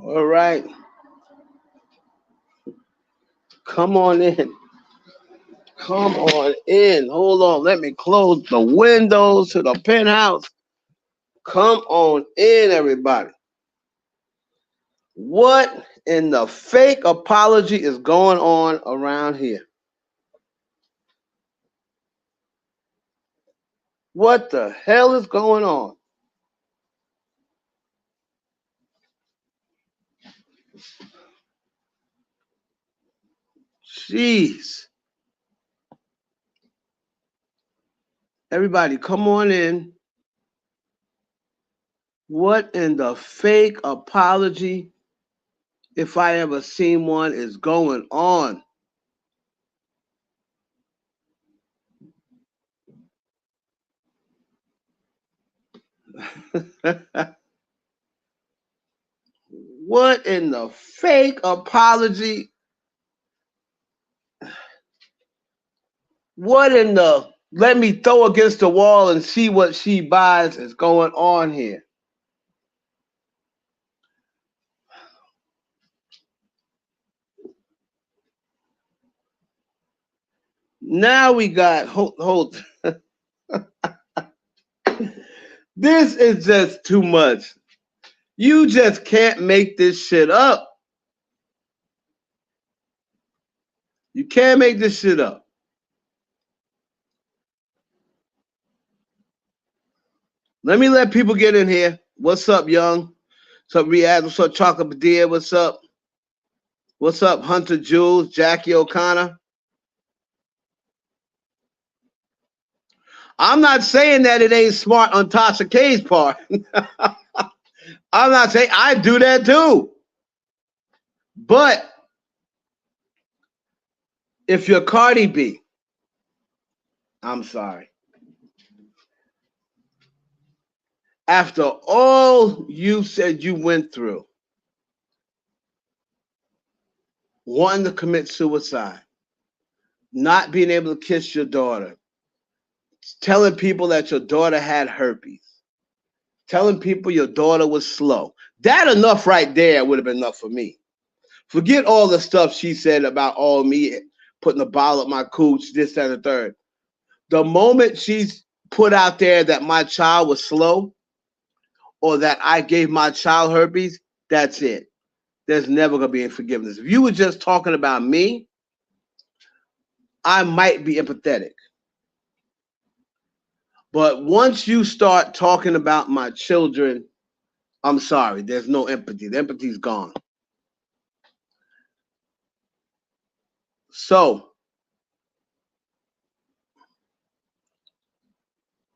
All right. Come on in. Come on in. Hold on. Let me close the windows to the penthouse. Come on in, everybody. What in the fake apology is going on around here? What the hell is going on? Jeez. Everybody, come on in. What in the fake apology, if I ever seen one, is going on? What in the fake apology? What in the let me throw against the wall and see what she buys is going on here? Now we got hold. This is just too much. You just can't make this shit up. You can't make this shit up. Let me let people get in here. What's up, Young? What's up, Riyadh? What's up, Chocolate Badia? What's up? What's up, Hunter Jules? Jackie O'Connor? I'm not saying that it ain't smart on Tasha K's part. I'm not saying I do that too. But if you're Cardi B, I'm sorry. After all you said you went through, wanting to commit suicide, not being able to kiss your daughter, telling people that your daughter had herpes, telling people your daughter was slow. That enough right there would have been enough for me. Forget all the stuff she said about all me putting a bottle up my cooch, this, that, and the third. The moment she's put out there that my child was slow or that I gave my child herpes, that's it. There's never going to be any forgiveness. If you were just talking about me, I might be empathetic. But once you start talking about my children, I'm sorry, there's no empathy. The empathy's gone. So,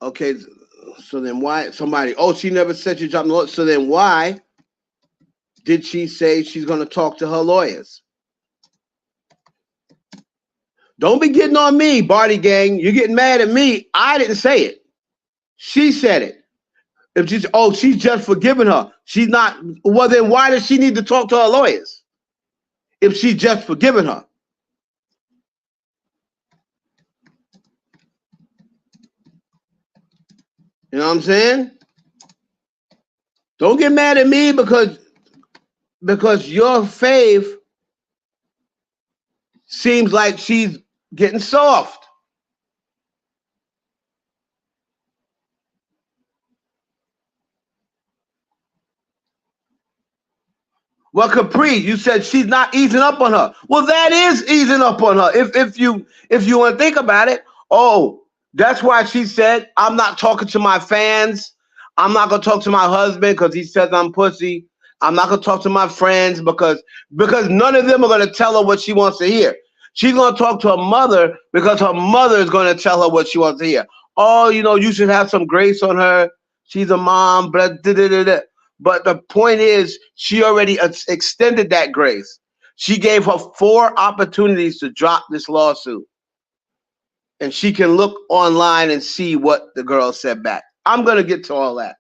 okay, so then why somebody, oh, she never said she dropped the lawyer. So then why did she say she's going to talk to her lawyers? Don't be getting on me, Barty Gang. You're getting mad at me. I didn't say it. She said it. If she's, oh, she's just forgiving her. She's not. Well, then why does she need to talk to her lawyers if she's just forgiving her? You know what I'm saying? Don't get mad at me because your fave seems like she's getting soft. Well, Capri, you said she's not easing up on her. Well, that is easing up on her. If you want to think about it, oh, that's why she said, I'm not talking to my fans. I'm not gonna talk to my husband because he says I'm pussy. I'm not gonna talk to my friends because none of them are gonna tell her what she wants to hear. She's gonna talk to her mother because her mother is gonna tell her what she wants to hear. Oh, you should have some grace on her. She's a mom, but But the point is, she already extended that grace. She gave her 4 opportunities to drop this lawsuit. And she can look online and see what the girl said back. I'm going to get to all that.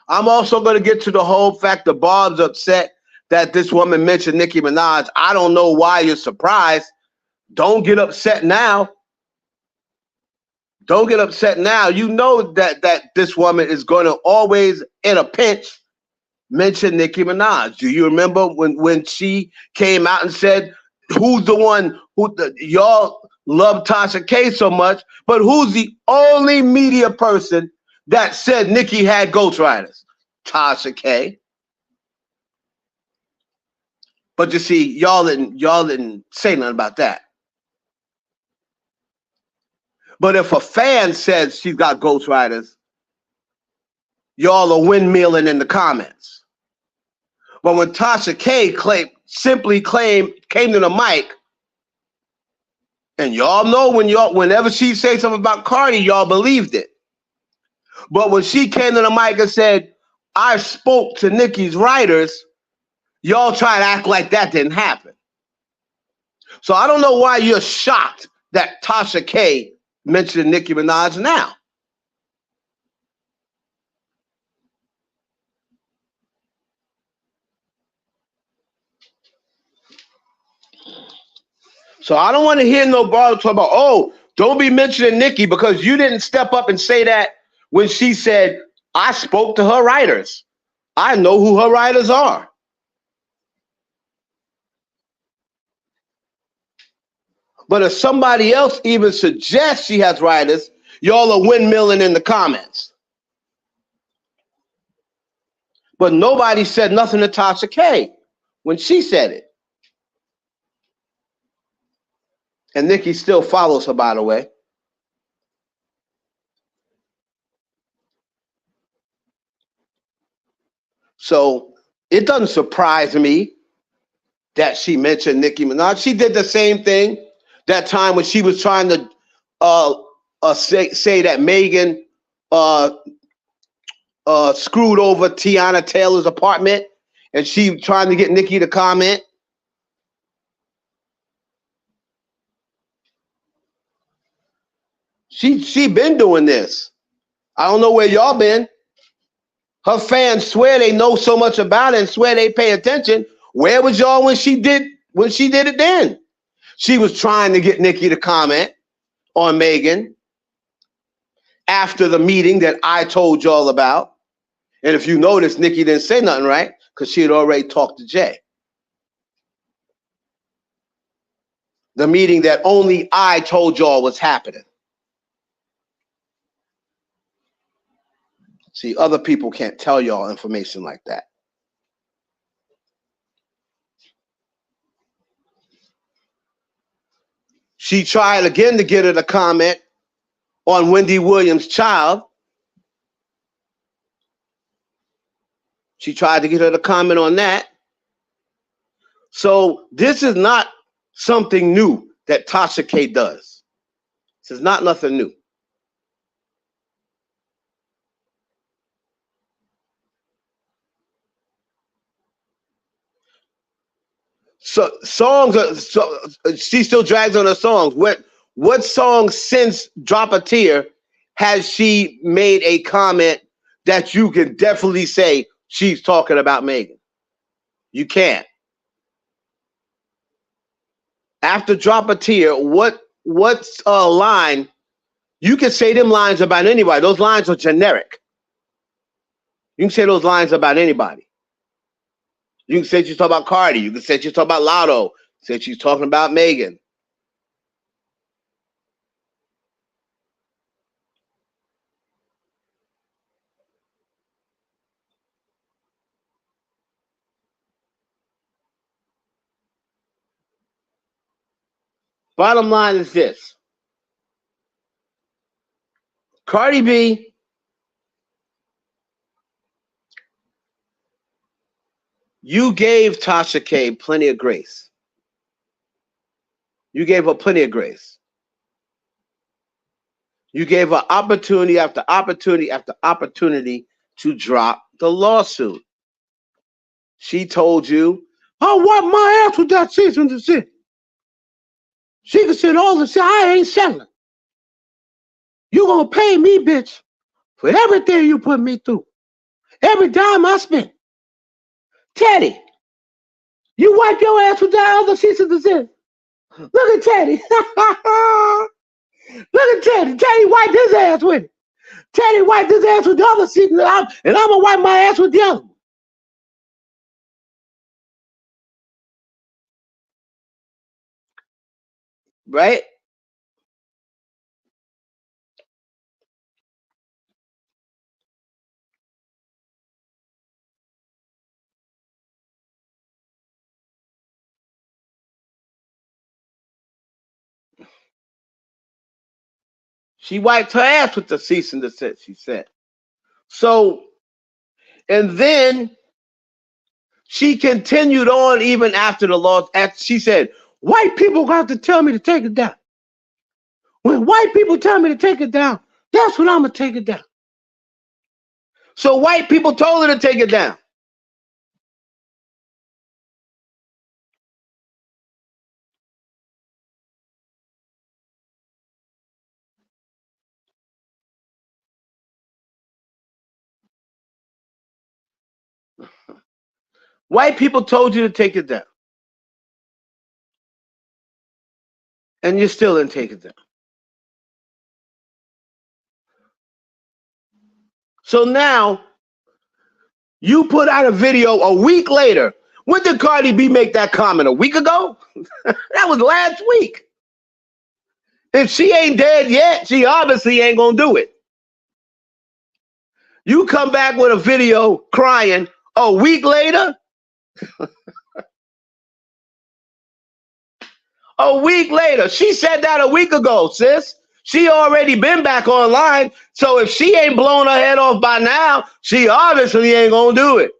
I'm also going to get to the whole fact that Bob's upset that this woman mentioned Nicki Minaj. I don't know why you're surprised. Don't get upset now. Don't get upset now. You know that this woman is going to always, in a pinch, mentioned Nicki Minaj. Do you remember when she came out and said, who's the one y'all love Tasha K so much, but who's the only media person that said Nicki had ghostwriters? Tasha K. But you see, y'all didn't say nothing about that. But if a fan says she's got ghostwriters, y'all are windmilling in the comments. But when Tasha K came to the mic, and y'all know whenever she say something about Cardi, y'all believed it. But when she came to the mic and said, I spoke to Nicki's writers, y'all try to act like that didn't happen. So I don't know why you're shocked that Tasha K mentioned Nicki Minaj now. So I don't want to hear no brother talk about, oh, don't be mentioning Nicki because you didn't step up and say that when she said, I spoke to her writers. I know who her writers are. But if somebody else even suggests she has writers, y'all are windmilling in the comments. But nobody said nothing to Tasha K when she said it. And Nicki still follows her, by the way. So it doesn't surprise me that she mentioned Nicki Minaj. She did the same thing that time when she was trying to say that Megan screwed over Tiana Taylor's apartment, and she trying to get Nicki to comment. She been doing this. I don't know where y'all been. Her fans swear they know so much about it and swear they pay attention. Where was y'all when she did it then? She was trying to get Nicki to comment on Megan after the meeting that I told y'all about. And if you notice, Nicki didn't say nothing, right? Because she had already talked to Jay. The meeting that only I told y'all was happening. See, other people can't tell y'all information like that. She tried again to get her to comment on Wendy Williams' child. She tried to get her to comment on that. So this is not something new that Tasha K does. This is not nothing new. So songs she still drags on her songs. What song since Drop a Tear has she made a comment that you can definitely say she's talking about Megan? You can't. After Drop a Tear, what's a line? You can say them lines about anybody. Those lines are generic. You can say those lines about anybody. You can say she's talking about Cardi. You can say she's talking about Lotto. Say she's talking about Megan. Bottom line is this. Cardi B you gave Tasha K plenty of grace. You gave her plenty of grace. You gave her opportunity after opportunity after opportunity to drop the lawsuit. She told you, I wipe my ass with that season to sit. She can sit all the shit. I ain't selling. You gonna pay me, bitch, for everything you put me through. Every dime I spent. Teddy, you wipe your ass with that other season to sit. Look at Teddy. Look at Teddy. Teddy wiped his ass with it. Teddy wiped his ass with the other season, and I'm gonna wipe my ass with the other one. right? She wiped her ass with the cease and desist, she said. So, and then she continued on even after the law. She said, white people got to tell me to take it down. When white people tell me to take it down, that's when I'm going to take it down. So white people told her to take it down. White people told you to take it down. And you still didn't take it down. So now you put out a video a week later. When did Cardi B make that comment? A week ago? That was last week. If she ain't dead yet, she obviously ain't gonna do it. You come back with a video crying a week later? A week later. She said that a week ago, sis. She already been back online. So if she ain't blown her head off by now, she obviously ain't gonna do it.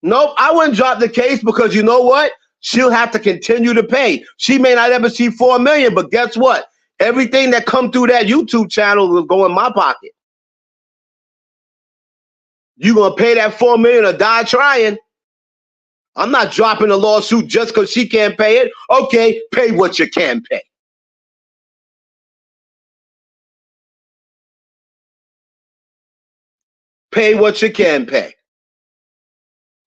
Nope, I wouldn't drop the case because you know what? She'll have to continue to pay. She may not ever see 4 million, but guess what? Everything that come through that YouTube channel will go in my pocket. You gonna pay that 4 million or die trying. I'm not dropping a lawsuit just because she can't pay it. Okay, pay what you can pay. Pay what you can pay.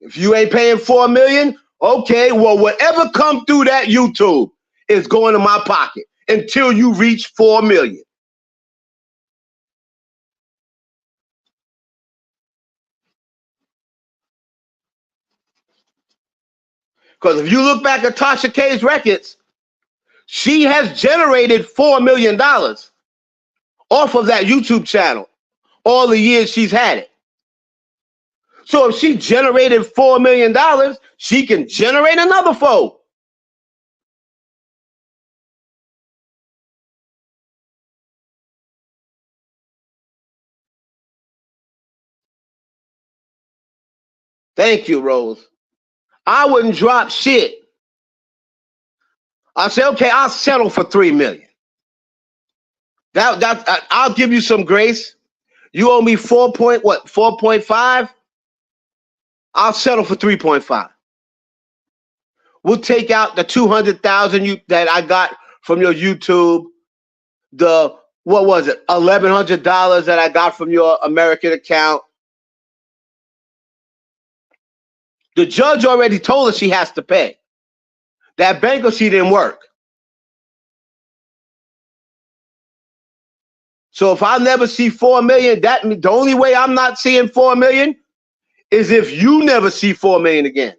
If you ain't paying 4 million, okay, well, whatever come through that YouTube is going to my pocket until you reach 4 million. Because if you look back at Tasha K's records, she has generated $4 million off of that YouTube channel all the years she's had it. So if she generated $4 million, she can generate another $4. Thank you, Rose. I wouldn't drop shit. I say, okay, I'll settle for 3 million. I'll give you some grace. You owe me 4.5? I'll settle for 3.5. We'll take out the 200,000 that I got from your YouTube. The what was it? $1,100 that I got from your American account. The judge already told her she has to pay. That bankruptcy didn't work. So if I never see 4 million, the only way I'm not seeing 4 million is if you never see 4 million again.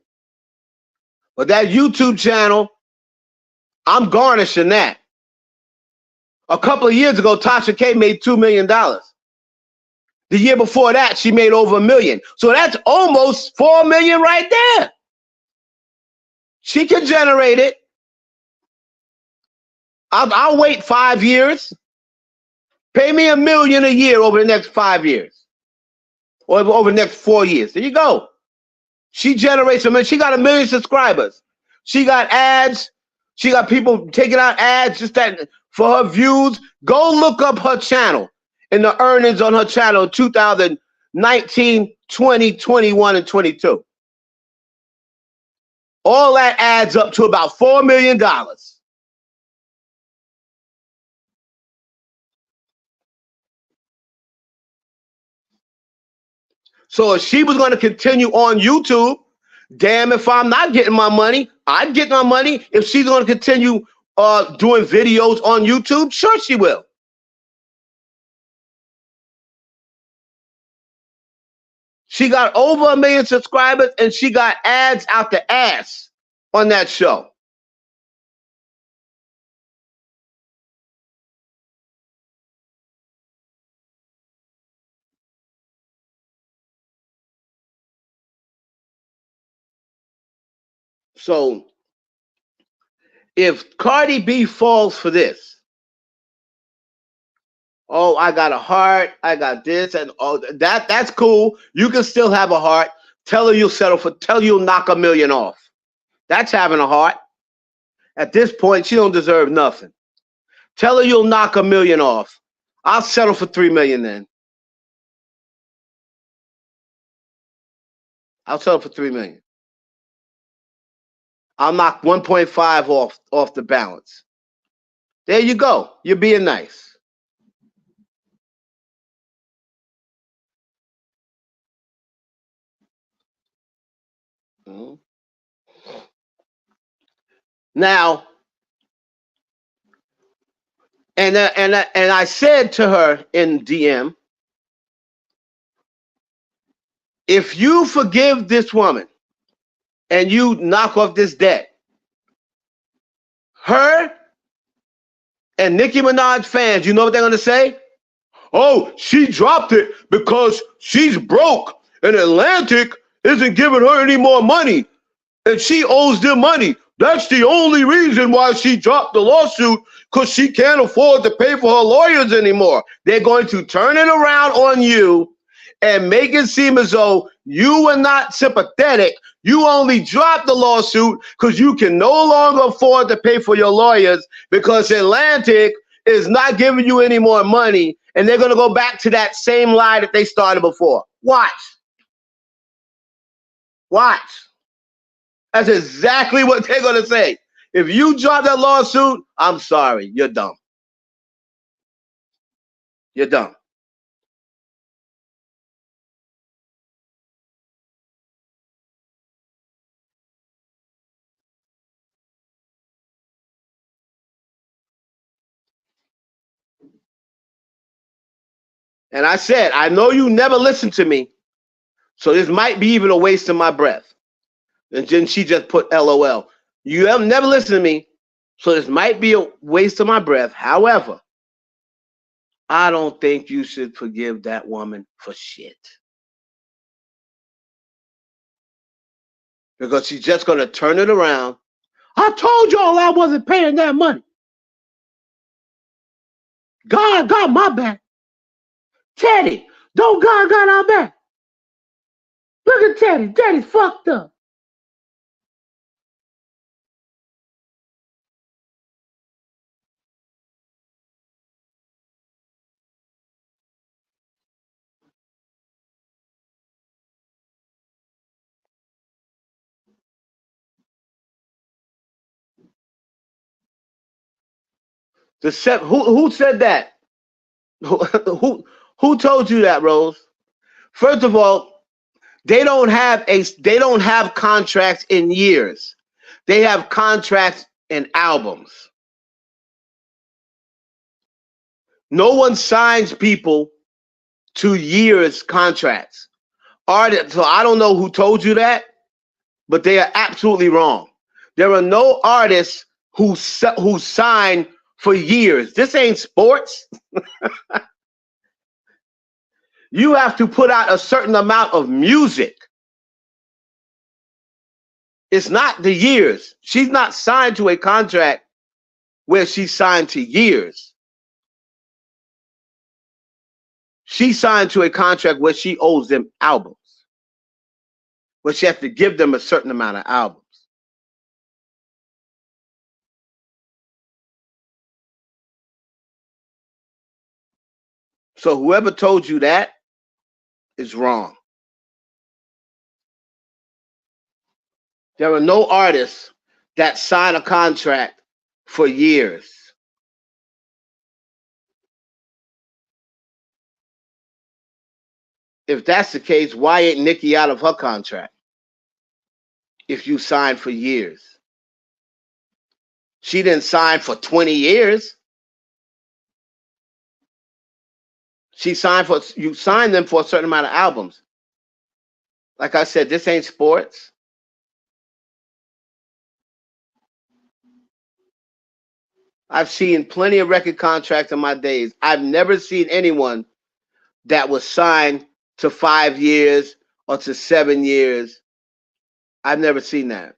But that YouTube channel, I'm garnishing that. A couple of years ago, Tasha K made $2 million. The year before that, she made over $1 million. So that's almost 4 million right there. She can generate it. I'll wait 5 years. Pay me $1 million a year over the next 5 years. Or over the next 4 years. There you go. She generates $1 million. She got 1 million subscribers. She got ads. She got people taking out ads just that for her views. Go look up her channel and the earnings on her channel 2019, 20, 21, and 22. All that adds up to about $4 million. So if she was going to continue on YouTube, damn if I'm not getting my money. I'd get my money. If she's going to continue doing videos on YouTube, sure she will. She got over 1 million subscribers, and she got ads out the ass on that show. So if Cardi B falls for this, oh, I got a heart, I got this, and all that's cool. You can still have a heart. Tell her you'll settle for, tell her you'll knock 1 million off. That's having a heart. At this point, she don't deserve nothing. Tell her you'll knock 1 million off. I'll settle for 3 million then. I'll settle for 3 million. I'll knock 1.5 off the balance. There you go. You're being nice. Mm-hmm. Now, and I said to her in DM, if you forgive this woman and you knock off this debt, her and Nicki Minaj fans, you know what they're going to say? Oh, she dropped it because she's broke and Atlantic isn't giving her any more money and she owes them money. That's the only reason why she dropped the lawsuit, because she can't afford to pay for her lawyers anymore. They're going to turn it around on you and make it seem as though you were not sympathetic. You only dropped the lawsuit because you can no longer afford to pay for your lawyers because Atlantic is not giving you any more money, and they're going to go back to that same lie that they started before. Watch. Watch. That's exactly what they're going to say. If you drop that lawsuit, I'm sorry, you're dumb. You're dumb. And I said, I know you never listen to me, so this might be even a waste of my breath. And then she just put LOL. You have never listened to me, so this might be a waste of my breath. However, I don't think you should forgive that woman for shit. Because she's just going to turn it around. I told y'all I wasn't paying that money. God got my back. Teddy, don't God got our back? Look at Teddy. Teddy's fucked up. Who said that? Who told you that, Rose? First of all, they don't have contracts in years. They have contracts in albums. No one signs people to years contracts. So I don't know who told you that, but they are absolutely wrong. There are no artists who sign for years. This ain't sports. You have to put out a certain amount of music. It's not the years. She's not signed to a contract where she's signed to years. She signed to a contract where she owes them albums, where she has to give them a certain amount of albums. So whoever told you that is wrong. There are no artists that sign a contract for years. If that's the case, why ain't Nicki out of her contract? If you signed for years. She didn't sign for 20 years. You signed them for a certain amount of albums. Like I said, this ain't sports. I've seen plenty of record contracts in my days. I've never seen anyone that was signed to 5 years or to 7 years. I've never seen that.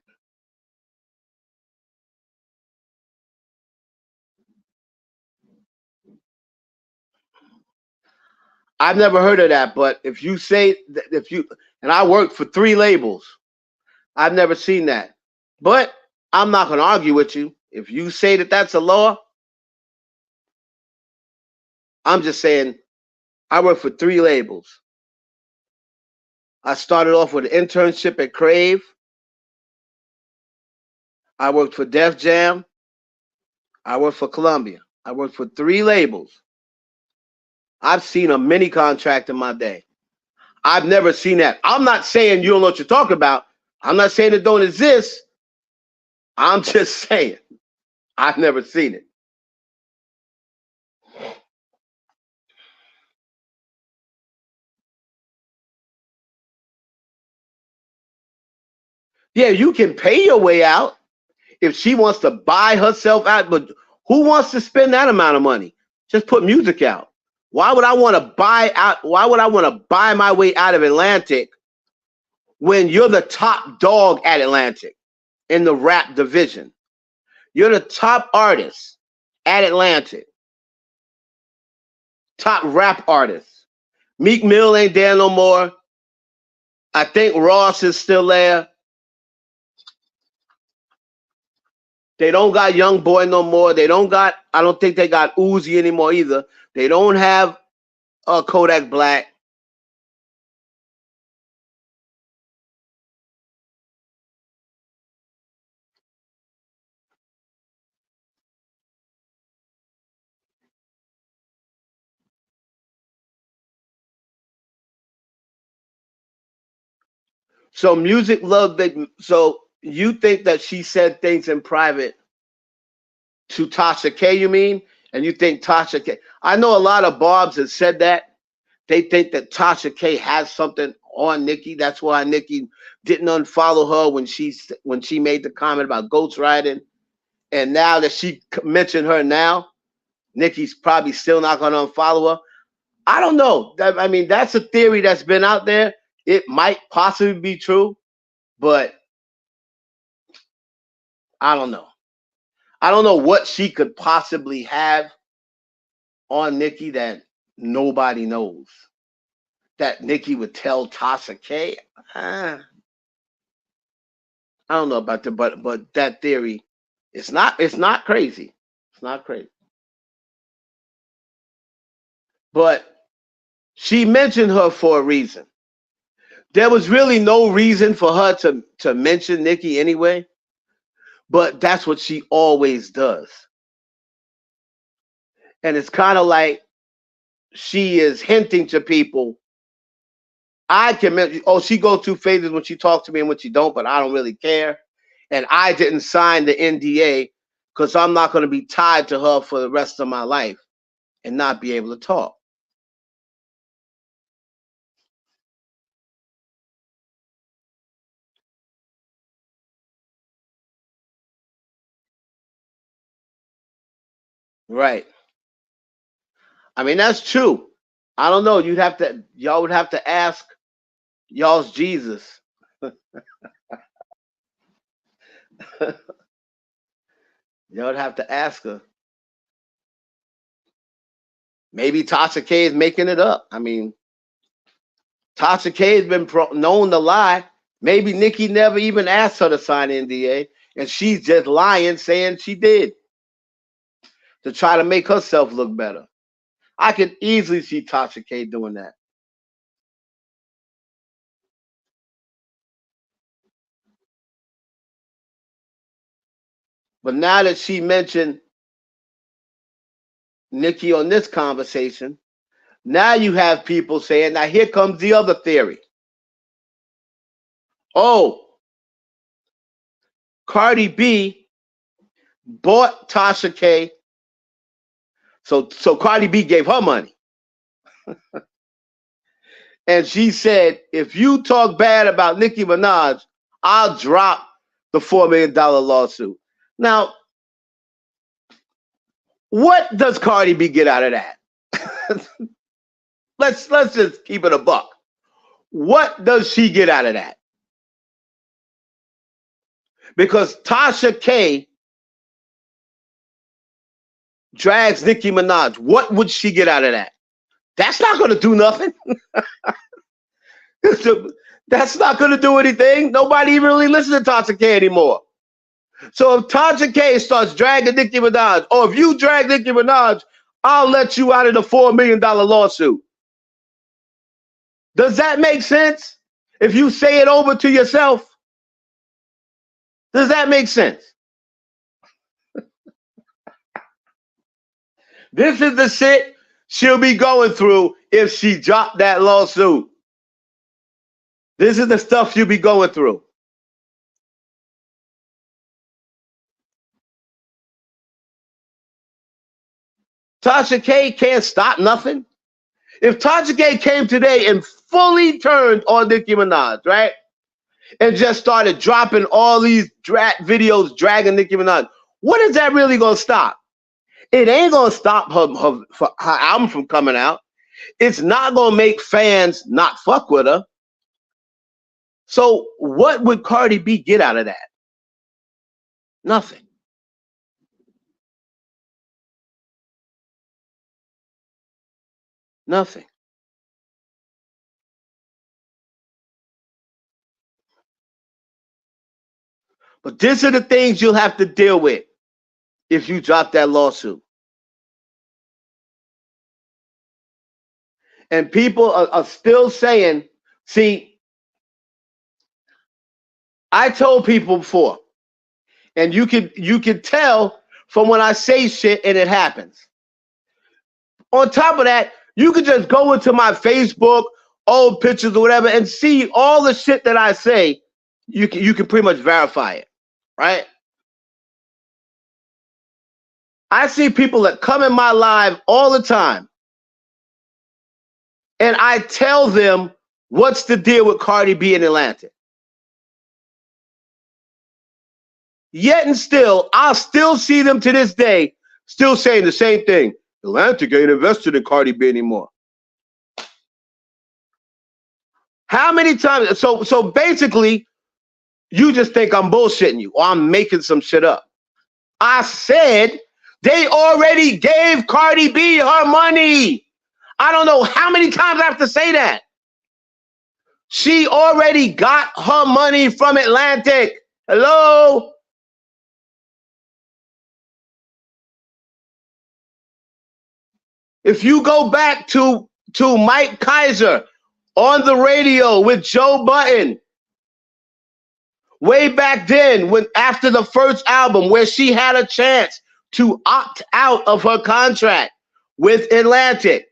I've never heard of that. But if you say if you and I worked for 3 labels, I've never seen that. But I'm not going to argue with you. If you say that that's a law, I'm just saying I worked for 3 labels. I started off with an internship at Crave. I worked for Def Jam. I worked for Columbia. I worked for 3 labels. I've seen a mini contract in my day. I've never seen that. I'm not saying you don't know what you're talking about. I'm not saying it don't exist. I'm just saying I've never seen it. Yeah, you can pay your way out if she wants to buy herself out, but who wants to spend that amount of money? Just put music out. Why would I want to buy out? Why would I want to buy my way out of Atlantic when you're the top dog at Atlantic in the rap division? You're the top artist at Atlantic, top rap artist. Meek Mill ain't there no more. I think Ross is still there. They don't got Young Boy no more. They don't got. I don't think they got Uzi anymore either. They don't have Kodak Black. So music love that. So you think that she said things in private to Tasha K? You mean? And you think Tasha K? I know a lot of Barbs have said that. They think that Tasha K has something on Nicki. That's why Nicki didn't unfollow her when she made the comment about ghostwriting. And now that she mentioned her now, Nicki's probably still not going to unfollow her. I don't know. I mean, that's a theory that's been out there. It might possibly be true, but I don't know. I don't know what she could possibly have on Nicki that nobody knows. That Nicki would tell Tasha K. I don't know about that, but that theory, it's not crazy. It's not crazy. But she mentioned her for a reason. There was really no reason for her to mention Nicki anyway, but that's what she always does. And it's kind of like she is hinting to people. I can mention, oh, she goes through phases when she talks to me and when she don't, but I don't really care. And I didn't sign the NDA because I'm not going to be tied to her for the rest of my life and not be able to talk. Right. I mean, that's true. I don't know. Y'all would have to ask y'all's Jesus. Y'all would have to ask her. Maybe Tasha K is making it up. I mean, Tasha K has been known to lie. Maybe Nicki never even asked her to sign NDA, and she's just lying, saying she did to try to make herself look better. I could easily see Tasha K doing that. But now that she mentioned Nicki on this conversation, now you have people saying, now here comes the other theory. Oh, Cardi B bought Tasha K. So Cardi B gave her money. and she said, if you talk bad about Nicki Minaj, I'll drop the $4 million lawsuit. Now, what does Cardi B get out of that? let's just keep it a buck. What does she get out of that? Because Tasha K drags Nicki Minaj. What would she get out of that? That's not going to do nothing. That's not going to do anything. Nobody even really listens to Tasha K anymore. So if Tasha K starts dragging Nicki Minaj, or if you drag Nicki Minaj, I'll let you out of the $4 million lawsuit. Does that make sense? If you say it over to yourself, does that make sense? This is the shit she'll be going through if she dropped that lawsuit. This is the stuff she'll be going through. Tasha K can't stop nothing. If Tasha K came today and fully turned on Nicki Minaj, right? And just started dropping all these videos dragging Nicki Minaj, what is that really going to stop? It ain't going to stop her album from coming out. It's not going to make fans not fuck with her. So what would Cardi B get out of that? Nothing. Nothing. But these are the things you'll have to deal with if you drop that lawsuit. And people are still saying, see, I told people before, and you can tell from when I say shit and it happens. On top of that, you could just go into my Facebook, old pictures or whatever, and see all the shit that I say. You can pretty much verify it, right? I see people that come in my live all the time, and I tell them what's the deal with Cardi B in Atlanta. Yet and still, I'll still see them to this day, still saying the same thing. Atlantic ain't invested in Cardi B anymore. How many times? So basically, you just think I'm bullshitting you or I'm making some shit up. I said they already gave Cardi B her money. I don't know how many times I have to say that. She already got her money from Atlantic. Hello? If you go back to Mike Kaiser on the radio with Joe Budden, way back then, when after the first album, where she had a chance to opt out of her contract with Atlantic,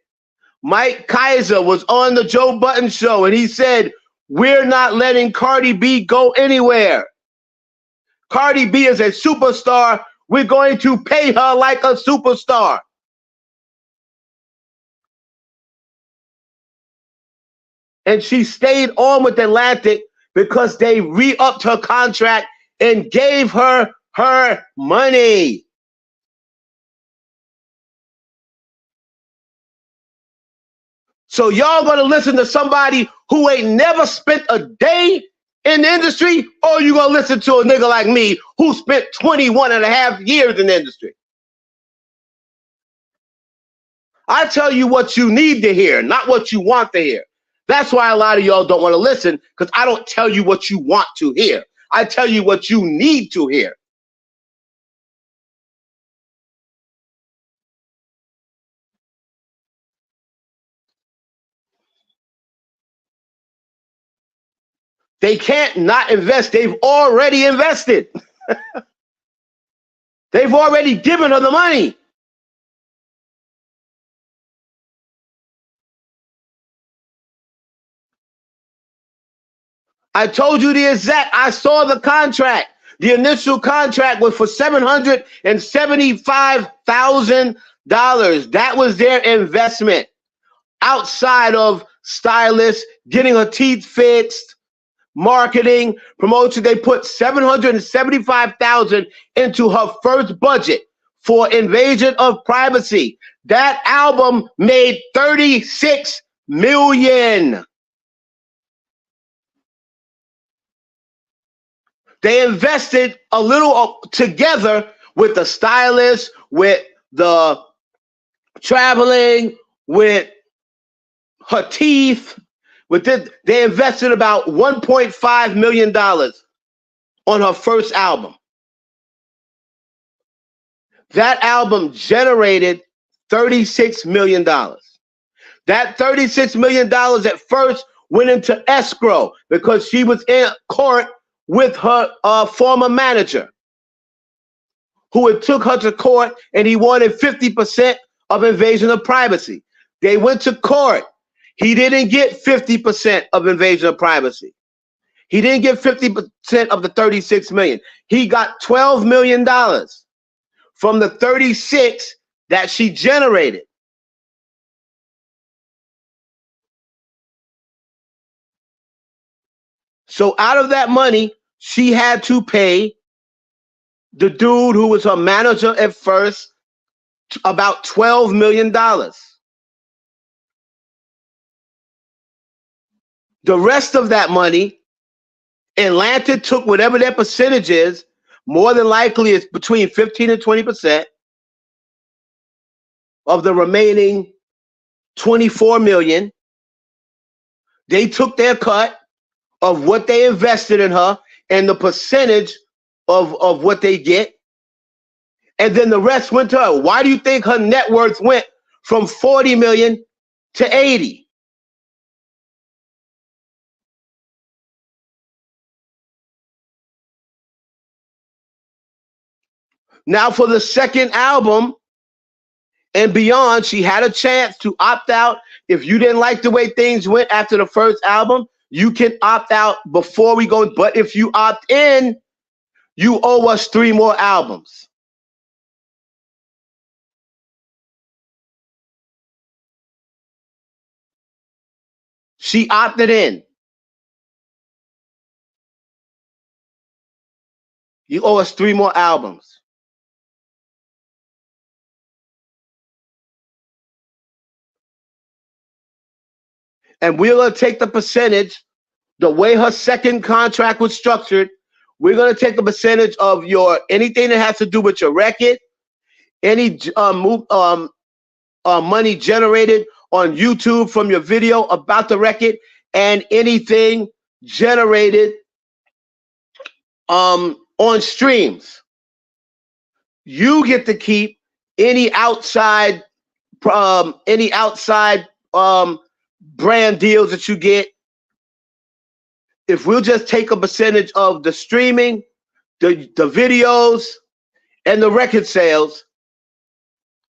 Mike Kaiser was on the Joe Budden show, and he said, we're not letting Cardi B go anywhere. Cardi B is a superstar. We're going to pay her like a superstar. And she stayed on with Atlantic because they re-upped her contract and gave her her money. So y'all gonna listen to somebody who ain't never spent a day in the industry, or you gonna listen to a nigga like me who spent 21 and a half years in the industry? I tell you what you need to hear, not what you want to hear. That's why a lot of y'all don't want to listen, because I don't tell you what you want to hear. I tell you what you need to hear. They can't not invest. They've already invested. They've already given her the money. I told you the exact, I saw the contract. The initial contract was for $775,000. That was their investment outside of stylist, getting her teeth fixed, marketing, promotion. They put $775,000 into her first budget for Invasion of Privacy. That album made $36 million. They invested a little together with the stylist, with the traveling, with her teeth. With this, they invested about $1.5 million on her first album. That album generated $36 million. That $36 million at first went into escrow because she was in court with her former manager, who had took her to court, and he wanted 50% of Invasion of Privacy. They went to court. He didn't get 50% of Invasion of Privacy. He didn't get 50% of the $36 million. He got $12 million from the 36 that she generated. So out of that money, she had to pay the dude who was her manager at first about $12 million. The rest of that money, Atlanta took whatever their percentage is, more than likely it's between 15 and 20% of the remaining 24 million. They took their cut of what they invested in her and the percentage of what they get. And then the rest went to her. Why do you think her net worth went from 40 million to 80? Now for the second album and beyond, she had a chance to opt out. If you didn't like the way things went after the first album, you can opt out before we go. But if you opt in, you owe us 3 more albums. She opted in. You owe us 3 more albums. And we're going to take the percentage, the way her second contract was structured. We're going to take a percentage of your anything that has to do with your record, any money generated on YouTube from your video about the record, and anything generated on streams. You get to keep any outside brand deals that you get. If we'll just take a percentage of the streaming, the videos, and the record sales.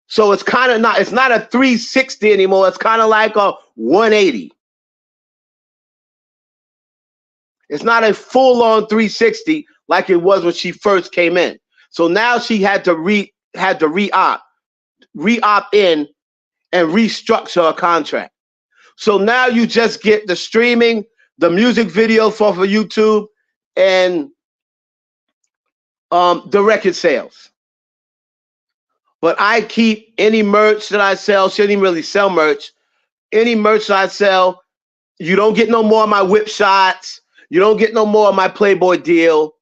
So it's kind of not, it's not a 360 anymore. It's kind of like a 180. It's not a full-on 360 like it was when she first came in. So now she had to re-opt in and restructure her contract. So now you just get the streaming, the music video for YouTube, and the record sales. But I keep any merch that I sell. She didn't even really sell merch. Any merch that I sell, you don't get no more of my whip shots. You don't get no more of my Playboy deal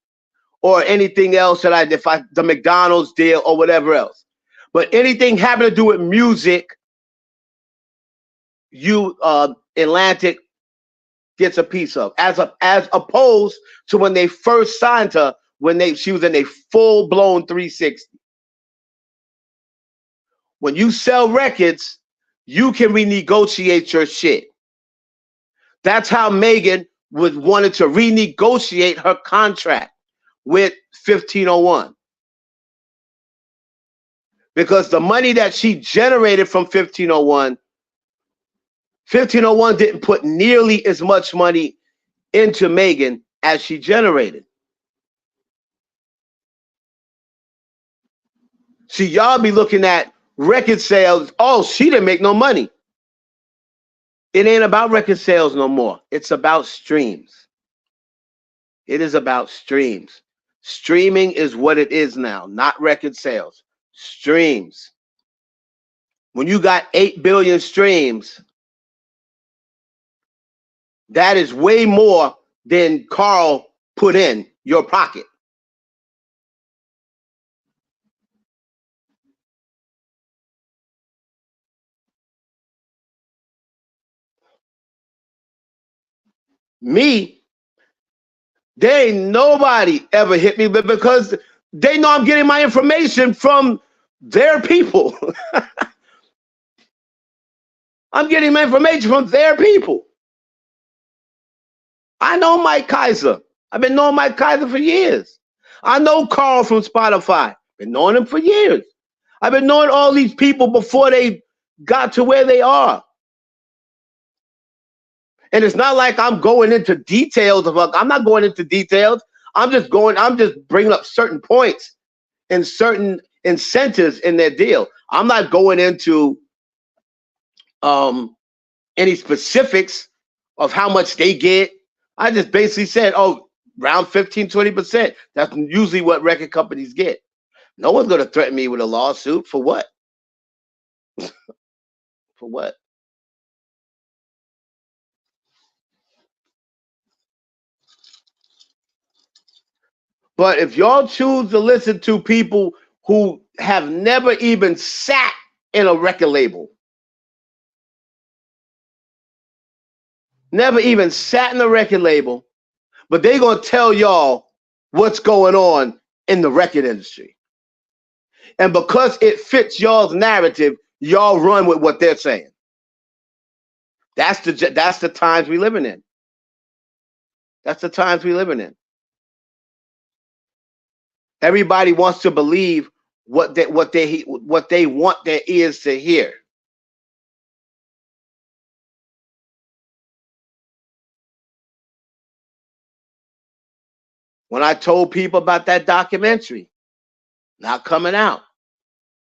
or anything else that the McDonald's deal or whatever else. But anything having to do with music, Atlantic gets a piece of, as opposed to when they first signed her, she was in a full-blown 360. When you sell records, you can renegotiate your shit. That's how Megan wanted to renegotiate her contract with 1501. Because the money that she generated from 1501 didn't put nearly as much money into Megan as she generated. See, y'all be looking at record sales. Oh, she didn't make no money. It ain't about record sales no more. It's about streams. It is about streams. Streaming is what it is now, not record sales. Streams. When you got 8 billion streams, that is way more than Carl put in your pocket. Me, there ain't nobody ever hit me, but because they know I'm getting my information from their people. I'm getting my information from their people. I know Mike Kaiser. I've been knowing Mike Kaiser for years. I know Carl from Spotify. Been knowing him for years. I've been knowing all these people before they got to where they are. And it's not like I'm going into details of. I'm not going into details. I'm just bringing up certain points and certain incentives in their deal. I'm not going into any specifics of how much they get. I just basically said, oh, around 15, 20%. That's usually what record companies get. No one's going to threaten me with a lawsuit. For what? For what? But if y'all choose to listen to people who have never even sat in a record label, never even sat in a record label, but they're going to tell y'all what's going on in the record industry. And because it fits y'all's narrative, y'all run with what they're saying. That's the times we living in. That's the times we living in. Everybody wants to believe what they want their ears to hear. When I told people about that documentary not coming out,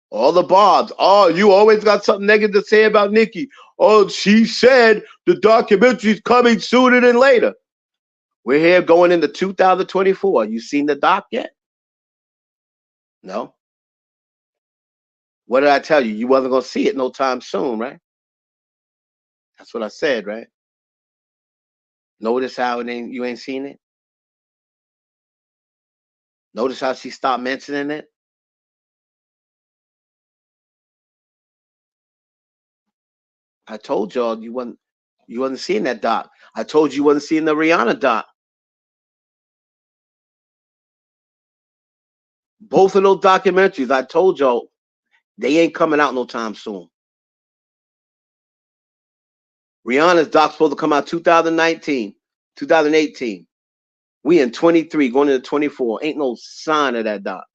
all the barbs, oh, you always got something negative to say about Nicki. Oh, she said the documentary's coming sooner than later. We're here going into 2024. You seen the doc yet? No. What did I tell you? You wasn't gonna see it no time soon, right? That's what I said, right? Notice how you ain't seen it? Notice how she stopped mentioning it? I told y'all you wasn't seeing that doc. I told you wasn't seeing the Rihanna doc. Both of those documentaries, I told y'all, they ain't coming out no time soon. Rihanna's doc's supposed to come out 2019, 2018. We in 23, going into 24. Ain't no sign of that doc.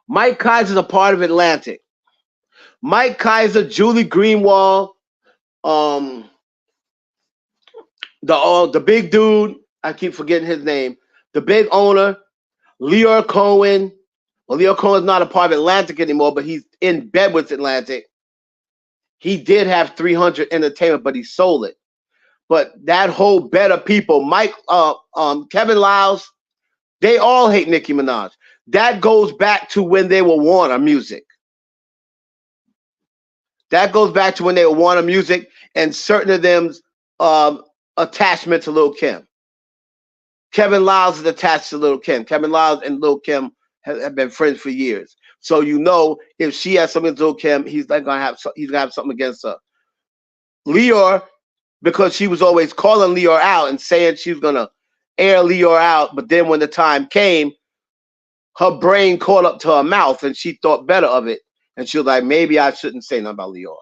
Mike Kaiser's a part of Atlantic. Mike Kaiser, Julie Greenwald, um, the big dude, I keep forgetting his name, the big owner, Leor Cohen. Well, Leor Cohen's not a part of Atlantic anymore, but he's in bed with Atlantic. He did have 300 Entertainment, but he sold it. But that whole bed of people, Kevin Liles, they all hate Nicki Minaj. That goes back to when they were Warner Music. That goes back to when they were Warner Music and certain of them's attachment to Lil' Kim. Kevin Liles is attached to Lil' Kim. Kevin Liles and Lil' Kim have been friends for years. So you know if she has something to Lil' Kim, he's gonna have something against her. Leor, because she was always calling Leor out and saying she was gonna air Leor out, but then when the time came, her brain caught up to her mouth and she thought better of it. And she was like, maybe I shouldn't say nothing about Leor.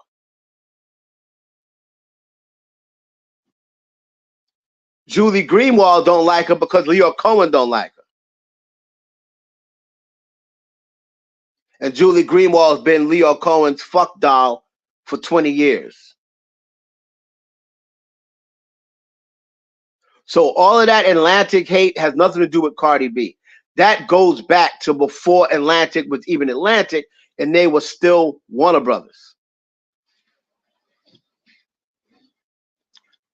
Julie Greenwald don't like her because Leor Cohen don't like her. And Julie Greenwald's been Leor Cohen's fuck doll for 20 years. So all of that Atlantic hate has nothing to do with Cardi B. That goes back to before Atlantic was even Atlantic, and they were still Warner Brothers.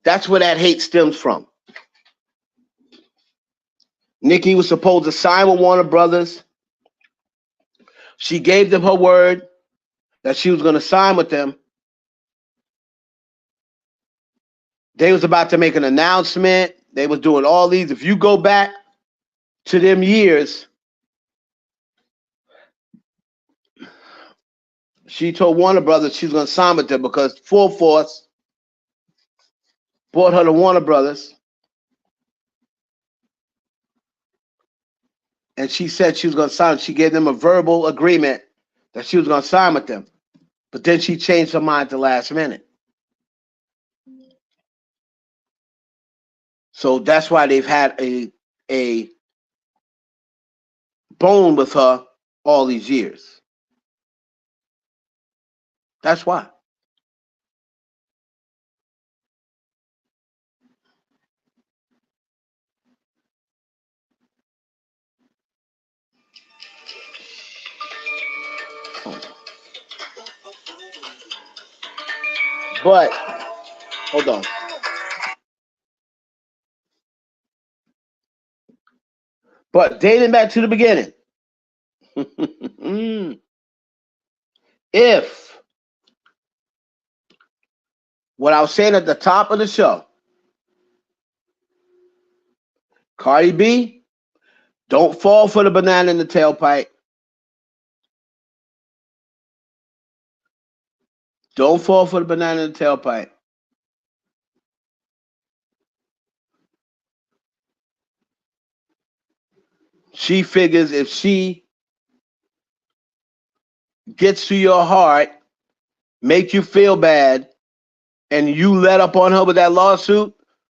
That's where that hate stems from. Nicki was supposed to sign with Warner Brothers. She gave them her word that she was going to sign with them. They was about to make an announcement. They was doing all these. If you go back to them years, she told Warner Brothers she was going to sign with them because Full Force brought her to Warner Brothers. And she said she was going to sign. She gave them a verbal agreement that she was going to sign with them. But then she changed her mind at the last minute. So that's why they've had a bone with her all these years. That's why. But hold on. But dating back to the beginning, if what I was saying at the top of the show, Cardi B, don't fall for the banana in the tailpipe. Don't fall for the banana in the tailpipe. She figures if she gets to your heart, make you feel bad, and you let up on her with that lawsuit,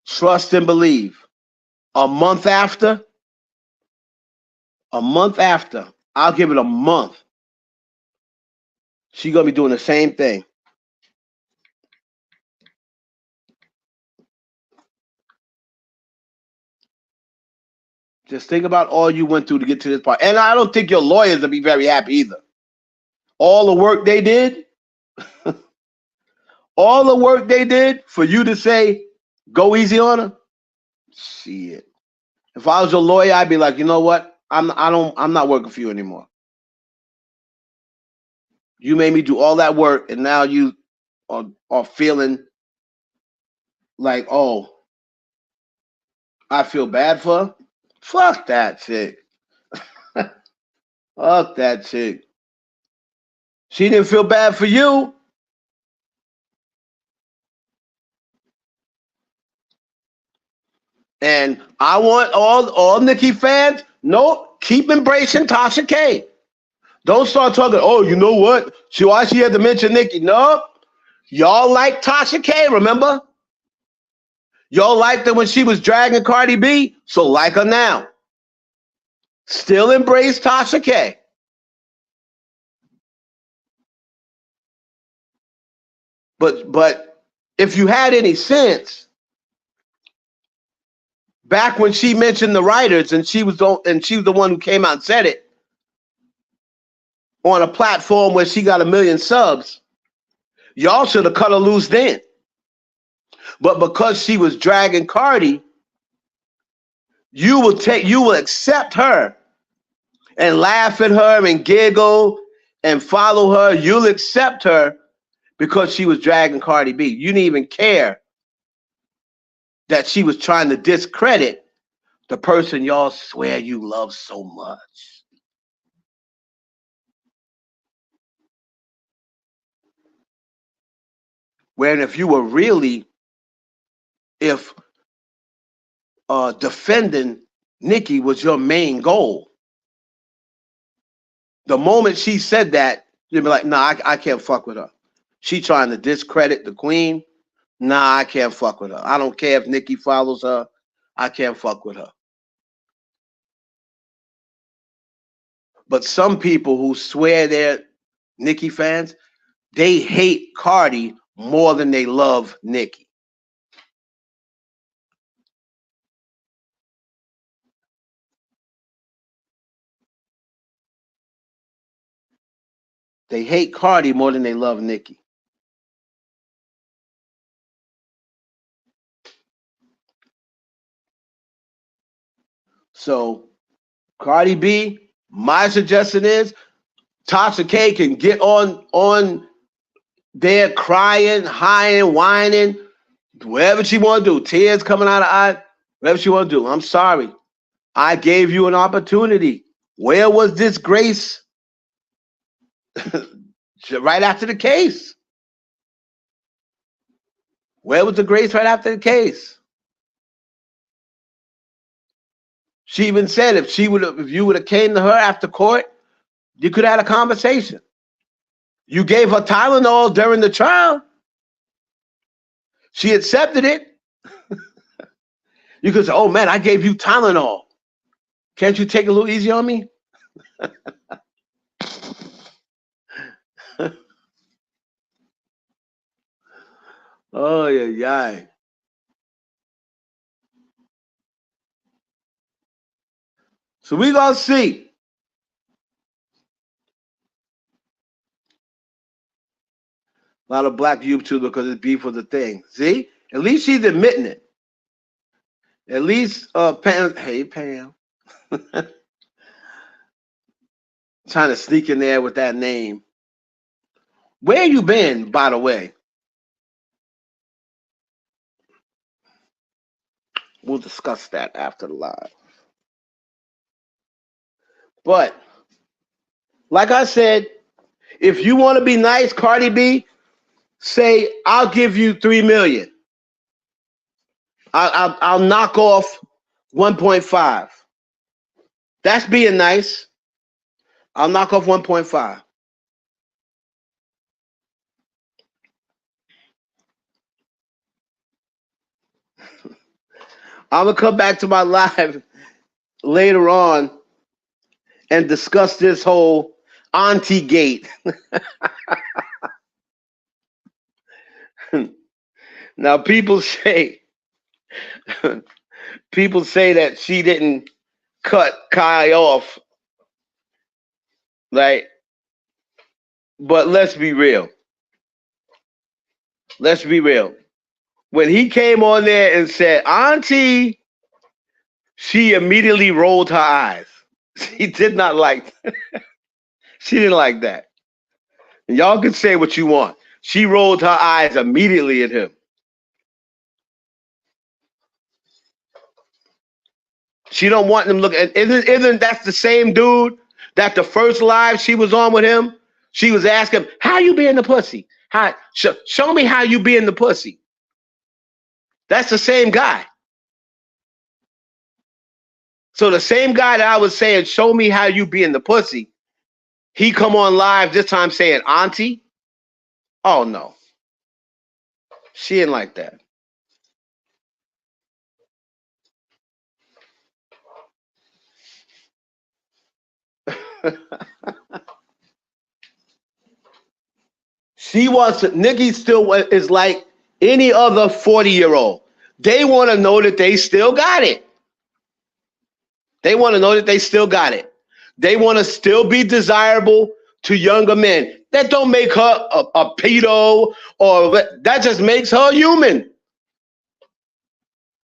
trust and believe. A month after, I'll give it a month. She's going to be doing the same thing. Just think about all you went through to get to this part. And I don't think your lawyers will be very happy either. All the work they did, all the work they did for you to say, go easy on her. Shit. If I was your lawyer, I'd be like, you know what? I'm not working for you anymore. You made me do all that work, and now you are feeling like, oh, I feel bad for her. Fuck that chick. Fuck that chick. She didn't feel bad for you. And I want all Nicki fans, no, keep embracing Tasha K. Don't start talking, oh, you know what? Why she had to mention Nicki? No. Y'all like Tasha K, remember? Y'all liked her when she was dragging Cardi B, so like her now. Still embrace Tasha K. But if you had any sense, back when she mentioned the writers and she was the one who came out and said it on a platform where she got 1 million subs, y'all should have cut her loose then. But because she was dragging Cardi, you will accept her and laugh at her and giggle and follow her. You'll accept her because she was dragging Cardi B. You didn't even care that she was trying to discredit the person y'all swear you love so much. When if you were really, if defending Nicki was your main goal, the moment she said that, you'd be like, nah, I can't fuck with her. She trying to discredit the queen. Nah, I can't fuck with her. I don't care if Nicki follows her. I can't fuck with her. But some people who swear they're Nicki fans, they hate Cardi more than they love Nicki. They hate Cardi more than they love Nicki. So Cardi B, my suggestion is Tasha K can get on there crying, high whining, whatever she want to do, tears coming out of her eyes, whatever she want to do. I'm sorry. I gave you an opportunity. Where was this grace right after the case? Where was the grace right after the case? She even said if you would have came to her after court, you could have had a conversation. You gave her Tylenol during the trial. She accepted it. You could say, "Oh man, I gave you Tylenol. Can't you take a little easy on me?" Oh yeah. So we gonna see. A lot of black YouTubers because it's beef with the thing. See? At least she's admitting it. At least Pam, hey Pam. Trying to sneak in there with that name. Where you been, by the way? We'll discuss that after the live. But like I said, if you want to be nice, Cardi B, say I'll give you 3 million. I'll knock off 1.5. That's being nice. I'll knock off 1.5. I'm gonna come back to my live later on and discuss this whole Auntie gate. Now people say that she didn't cut Kai off, right? But let's be real. Let's be real. When he came on there and said, Auntie, she immediately rolled her eyes. She did not like that. She didn't like that. And y'all can say what you want. She rolled her eyes immediately at him. She don't want him look at isn't that the same dude that the first live she was on with him? She was asking, how you being the pussy? Show me how you being the pussy. That's the same guy. So the same guy that I was saying, show me how you being the pussy, he come on live this time saying, Auntie? Oh no. She ain't like that. She wants to, Nicki still is like any other 40-year-old. They want to know that they still got it. They want to know that they still got it. They want to still be desirable to younger men. That don't make her a pedo, or that just makes her human.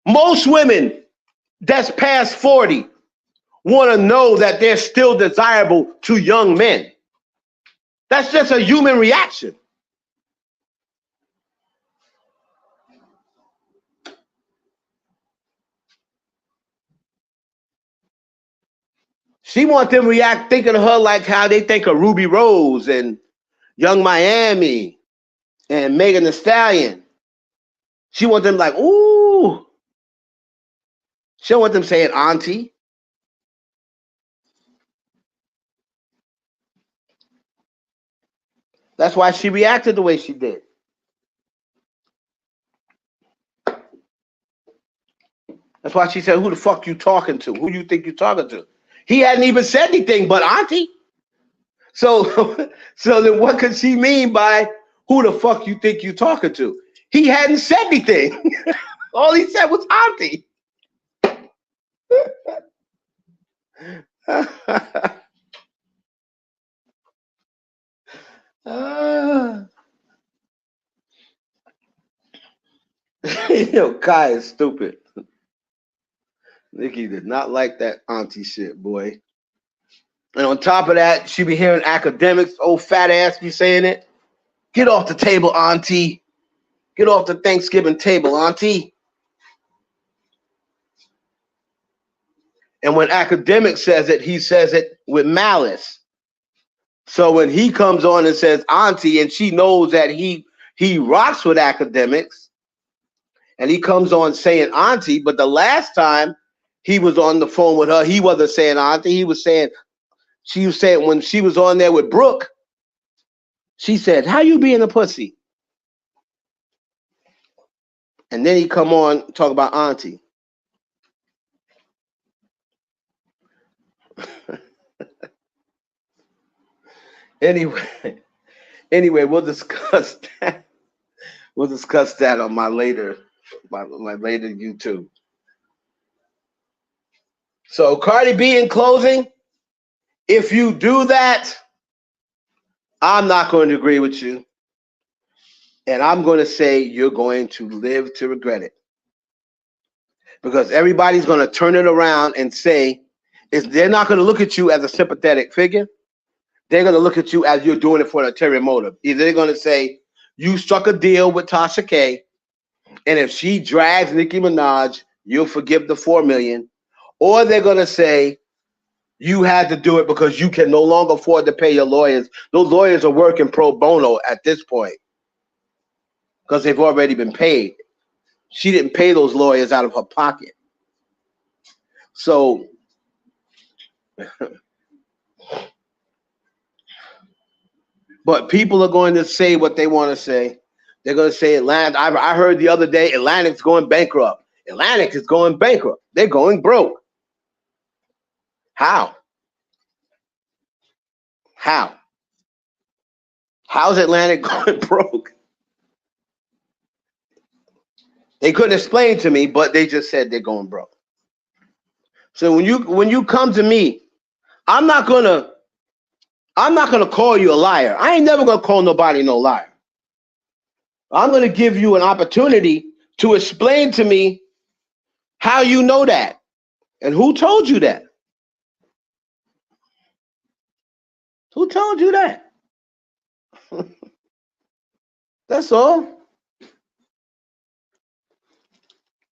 Most women that's past 40 want to know that they're still desirable to young men. That's just a human reaction. She wants them to react thinking of her like how they think of Ruby Rose and Young Miami and Megan Thee Stallion. She wants them like, ooh. She don't want them saying Auntie. That's why she reacted the way she did. That's why she said, who the fuck you talking to? Who you think you talking to? He hadn't even said anything but Auntie. So, so then what could she mean by who the fuck you think you talking to? He hadn't said anything. All he said was Auntie. Yo, Kai is stupid. Nicki did not like that auntie shit, boy. And on top of that, she be hearing academics, old fat ass be saying it. Get off the table, auntie. Get off the Thanksgiving table, auntie. And when academic says it, he says it with malice. So when he comes on and says auntie, and she knows that he rocks with academics, and he comes on saying auntie, but the last time he was on the phone with her, he wasn't saying auntie. He was saying, she was saying when she was on there with Brooke, she said, how you being a pussy? And then he come on talk about auntie. Anyway, we'll discuss that. We'll discuss that on my later YouTube. So Cardi B, in closing, if you do that, I'm not going to agree with you. And I'm going to say you're going to live to regret it. Because everybody's going to turn it around and say, they're not going to look at you as a sympathetic figure. They're going to look at you as you're doing it for an ulterior motive. Either they're going to say, you struck a deal with Tasha K, and if she drags Nicki Minaj, you'll forgive the $4 million. Or they're going to say, you had to do it because you can no longer afford to pay your lawyers. Those lawyers are working pro bono at this point because they've already been paid. She didn't pay those lawyers out of her pocket. So but people are going to say what they want to say. They're going to say Atlantic. I heard the other day Atlantic's going bankrupt. Atlantic is going bankrupt. They're going broke. How? How's Atlantic going broke? They couldn't explain to me, but they just said they're going broke. So when you come to me, I'm not gonna call you a liar. I ain't never gonna call nobody no liar. I'm gonna give you an opportunity to explain to me how you know that and who told you that. Who told you that? That's all.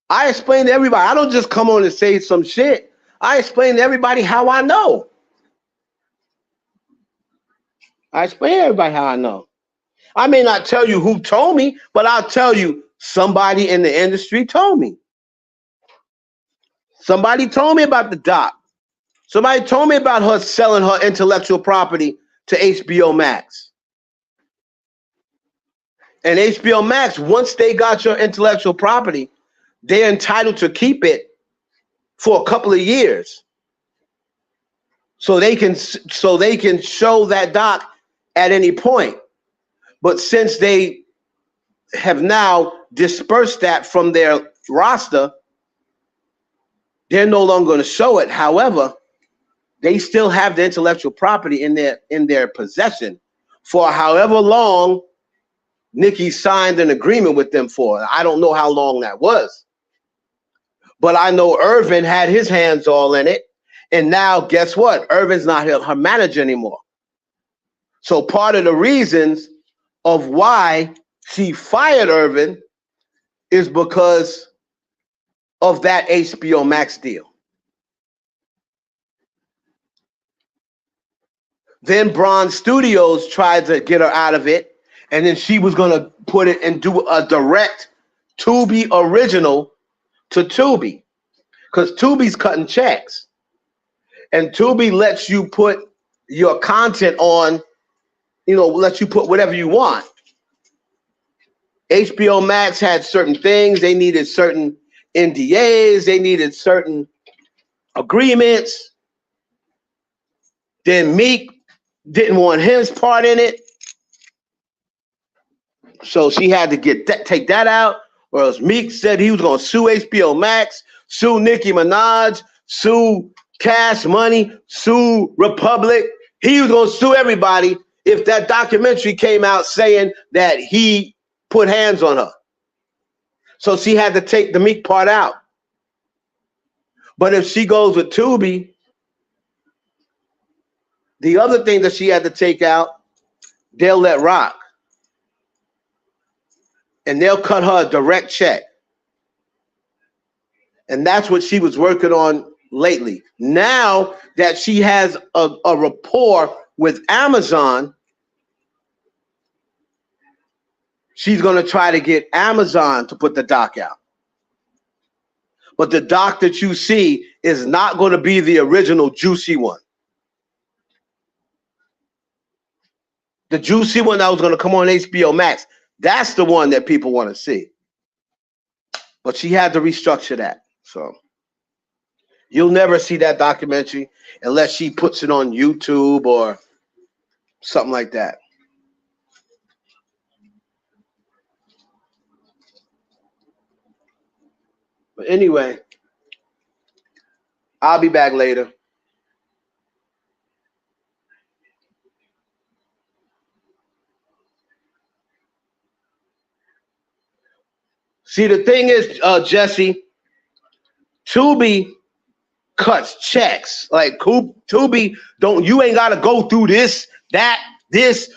I explain to everybody. I don't just come on and say some shit. I explain to everybody how I know. I explain to everybody how I know. I may not tell you who told me, but I'll tell you somebody in the industry told me. Somebody told me about the doc. Somebody told me about her selling her intellectual property to HBO Max. And HBO Max, once they got your intellectual property, they're entitled to keep it for a couple of years. So they can show that doc at any point. But since they have now dispersed that from their roster, they're no longer going to show it. However, they still have the intellectual property in their possession for however long Nicki signed an agreement with them for. I don't know how long that was. But I know Irvin had his hands all in it. And now guess what? Irvin's not her manager anymore. So part of the reasons of why she fired Irvin is because of that HBO Max deal. Then Bronze Studios tried to get her out of it, and then she was going to put it and do a direct Tubi original to Tubi, because Tubi's cutting checks. And Tubi lets you put your content on, lets you put whatever you want. HBO Max had certain things. They needed certain NDAs. They needed certain agreements. Then Meek didn't want his part in it. So she had to take that out, or else Meek said he was going to sue HBO Max, sue Nicki Minaj, sue Cash Money, sue Republic. He was going to sue everybody if that documentary came out saying that he put hands on her. So she had to take the Meek part out. But if she goes with Tubi, the other thing that she had to take out, they'll let rock. And they'll cut her a direct check. And that's what she was working on lately. Now that she has a rapport with Amazon, she's going to try to get Amazon to put the doc out. But the doc that you see is not going to be the original juicy one. The juicy one that was going to come on HBO Max, that's the one that people want to see. But she had to restructure that. So you'll never see that documentary unless she puts it on YouTube or something like that. But anyway, I'll be back later. See, the thing is, Jesse, Tubi cuts checks. Like Tubi, you ain't gotta go through this,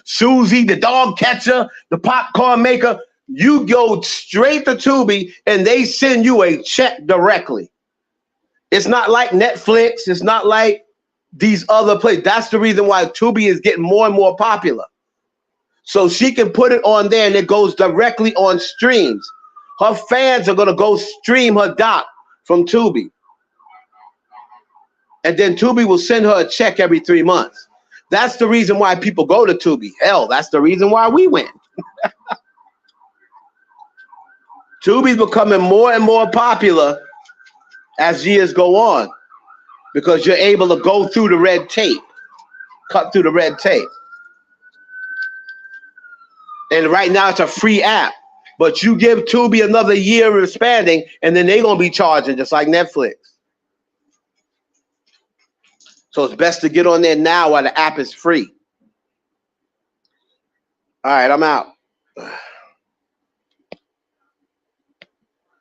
Susie, the dog catcher, the popcorn maker. You go straight to Tubi and they send you a check directly. It's not like Netflix, it's not like these other places. That's the reason why Tubi is getting more and more popular. So she can put it on there and it goes directly on streams. Her fans are gonna go stream her doc from Tubi. And then Tubi will send her a check every 3 months. That's the reason why people go to Tubi. Hell, that's the reason why we went. Tubi's becoming more and more popular as years go on because you're able to go through the red tape, cut through the red tape. And right now it's a free app, but you give Tubi another year of expanding and then they're going to be charging just like Netflix. So it's best to get on there now while the app is free. All right, I'm out.